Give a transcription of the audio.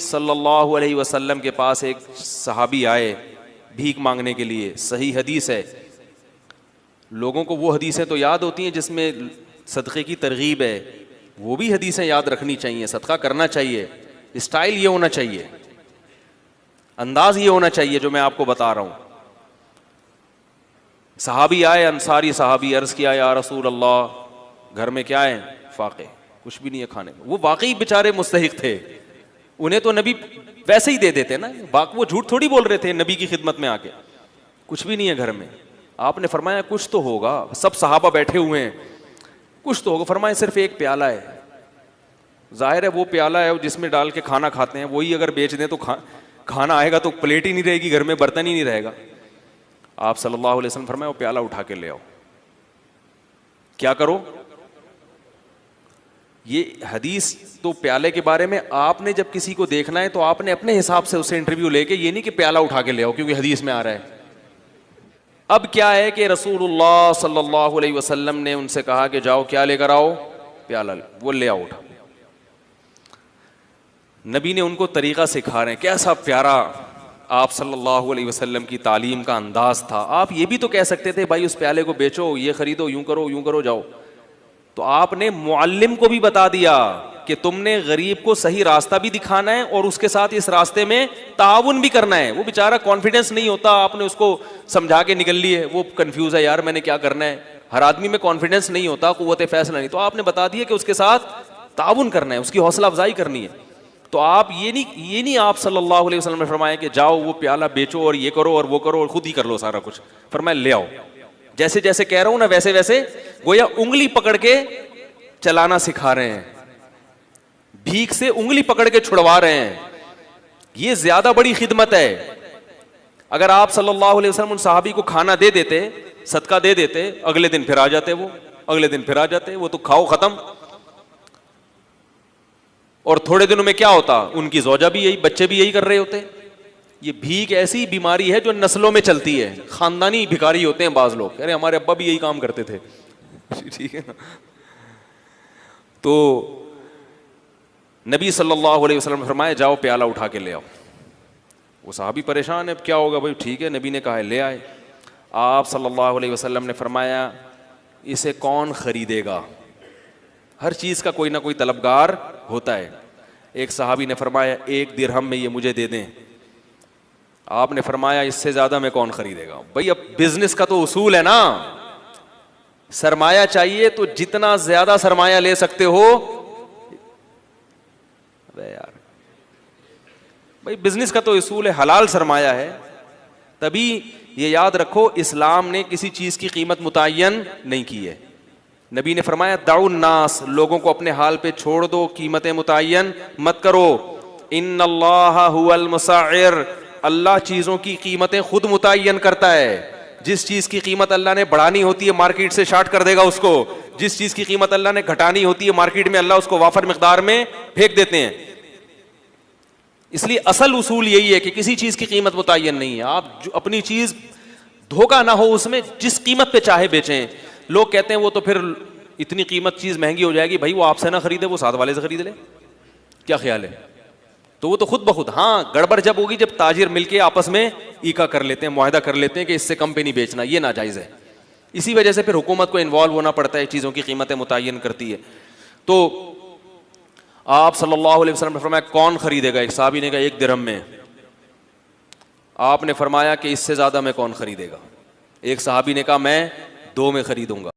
صلی اللہ علیہ وسلم کے پاس ایک صحابی آئے بھیک مانگنے کے لیے. صحیح حدیث ہے. لوگوں کو وہ حدیثیں تو یاد ہوتی ہیں جس میں صدقے کی ترغیب ہے, وہ بھی حدیثیں یاد رکھنی چاہیے. صدقہ کرنا چاہیے, اسٹائل یہ ہونا چاہیے, انداز یہ ہونا چاہیے جو میں آپ کو بتا رہا ہوں. صحابی آئے, انصاری صحابی, عرض کیا یا رسول اللہ گھر میں کیا ہے؟ فاقے, کچھ بھی نہیں ہے کھانے میں. وہ واقعی بیچارے مستحق تھے, انہیں تو نبی ویسے ہی دے دیتے نا, وہ جھوٹ تھوڑی بول رہے تھے نبی کی خدمت میں آ کے. کچھ بھی نہیں ہے گھر میں. آپ نے فرمایا کچھ تو ہوگا, سب صحابہ بیٹھے ہوئے ہیں, کچھ تو ہوگا. فرمایا صرف ایک پیالہ ہے. ظاہر ہے وہ پیالہ ہے جس میں ڈال کے کھانا کھاتے ہیں, وہی اگر بیچ دیں تو کھانا آئے گا تو پلیٹ ہی نہیں رہے گی گھر میں, برتن ہی نہیں رہے گا. آپ صلی اللہ علیہ وسلم فرمایا وہ پیالہ اٹھا کے لے آؤ. کیا کرو؟ یہ حدیث تو پیالے کے بارے میں, آپ نے جب کسی کو دیکھنا ہے تو آپ نے اپنے حساب سے اسے انٹرویو لے کے, یہ نہیں کہ پیالہ اٹھا کے لے آؤ کیونکہ حدیث میں آ رہا ہے. اب کیا ہے کہ رسول اللہ صلی اللہ علیہ وسلم نے ان سے کہا کہ جاؤ کیا لے کر آؤ؟ پیالہ. وہ لے آؤ. اٹھا. نبی نے ان کو طریقہ سکھا رہے ہیں. کیسا پیارا آپ صلی اللہ علیہ وسلم کی تعلیم کا انداز تھا. آپ یہ بھی تو کہہ سکتے تھے بھائی اس پیالے کو بیچو, یہ خریدو, یوں کرو جاؤ. تو آپ نے معلم کو بھی بتا دیا کہ تم نے غریب کو صحیح راستہ بھی دکھانا ہے اور اس کے ساتھ اس راستے میں تعاون بھی کرنا ہے. وہ بیچارہ کانفیڈنس نہیں ہوتا, آپ نے اس کو سمجھا کے نکل لیے, وہ کنفیوز ہے یار میں نے کیا کرنا ہے. ہر آدمی میں کانفیڈنس نہیں ہوتا, قوت فیصلہ نہیں, تو آپ نے بتا دیا کہ اس کے ساتھ تعاون کرنا ہے, اس کی حوصلہ افزائی کرنی ہے. تو آپ یہ نہیں آپ صلی اللہ علیہ وسلم نے فرمایا کہ جاؤ وہ پیالہ بیچو اور یہ کرو اور وہ کرو اور خود ہی کر لو سارا کچھ. فرمایا لے آؤ. جیسے جیسے کہہ رہا ہوں نا ویسے ویسے گویا انگلی پکڑ کے چلانا سکھا رہے ہیں, بھیک سے انگلی پکڑ کے چھڑوا رہے ہیں. یہ زیادہ بڑی خدمت ہے. اگر آپ صلی اللہ علیہ وسلم ان صحابی کو کھانا دے دیتے, صدقہ دے دیتے, اگلے دن پھر آ جاتے, وہ تو کھاؤ ختم. اور تھوڑے دنوں میں کیا ہوتا, ان کی زوجہ بھی یہی, بچے بھی یہی کر رہے ہوتے. یہ بھیک ایسی بیماری ہے جو نسلوں میں چلتی ہے. خاندانی بھکاری ہوتے ہیں بعض لوگ, ارے ہمارے ابا بھی یہی کام کرتے تھے. ٹھیک ہے نا. تو نبی صلی اللہ علیہ وسلم نے فرمایا جاؤ پیالہ اٹھا کے لے آؤ. وہ صحابی پریشان ہے, کیا ہوگا بھائی, ٹھیک ہے نبی نے کہا ہے لے آئے. آپ صلی اللہ علیہ وسلم نے فرمایا اسے کون خریدے گا؟ ہر چیز کا کوئی نہ کوئی طلبگار ہوتا ہے. ایک صحابی نے فرمایا 1 درہم میں یہ مجھے دے دیں. آپ نے فرمایا اس سے زیادہ میں کون خریدے گا؟ بھائی اب بزنس کا تو اصول ہے نا, سرمایہ چاہیے تو جتنا زیادہ سرمایہ لے سکتے ہو. یار بھائی بزنس کا تو اصول ہے, حلال سرمایہ ہے. تبھی یہ یاد رکھو اسلام نے کسی چیز کی قیمت متعین نہیں کی ہے. نبی نے فرمایا دعوا الناس, لوگوں کو اپنے حال پہ چھوڑ دو, قیمتیں متعین مت کرو. ان اللہ هو المسعر, اللہ چیزوں کی قیمتیں خود متعین کرتا ہے. جس چیز کی قیمت اللہ نے بڑھانی ہوتی ہے مارکیٹ سے شارٹ کر دے گا اس کو, جس چیز کی قیمت اللہ نے گھٹانی ہوتی ہے مارکیٹ میں اللہ اس کو وافر مقدار میں پھینک دیتے ہیں. اس لیے اصل اصول یہی ہے کہ کسی چیز کی قیمت متعین نہیں ہے. آپ اپنی چیز دھوکہ نہ ہو اس میں, جس قیمت پہ چاہے بیچیں. لوگ کہتے ہیں وہ تو پھر اتنی قیمت چیز مہنگی ہو جائے گی. بھائی وہ آپ سے نہ خریدے, وہ ساتھ والے سے خرید لے. کیا خیال ہے؟ تو وہ تو خود بخود, ہاں گڑبڑ جب ہوگی جب تاجر مل کے آپس میں ایکا کر لیتے ہیں, معاہدہ کر لیتے ہیں کہ اس سے کم پہ نہیں بیچنا, یہ ناجائز ہے. اسی وجہ سے پھر حکومت کو انوالو ہونا پڑتا ہے, چیزوں کی قیمتیں متعین کرتی ہے. تو آپ صلی اللہ علیہ وسلم نے فرمایا کون خریدے گا؟ ایک صحابی نے کہا 1 درہم میں. آپ نے فرمایا کہ اس سے زیادہ میں کون خریدے گا؟ ایک صحابی نے کہا میں 2 میں خریدوں گا.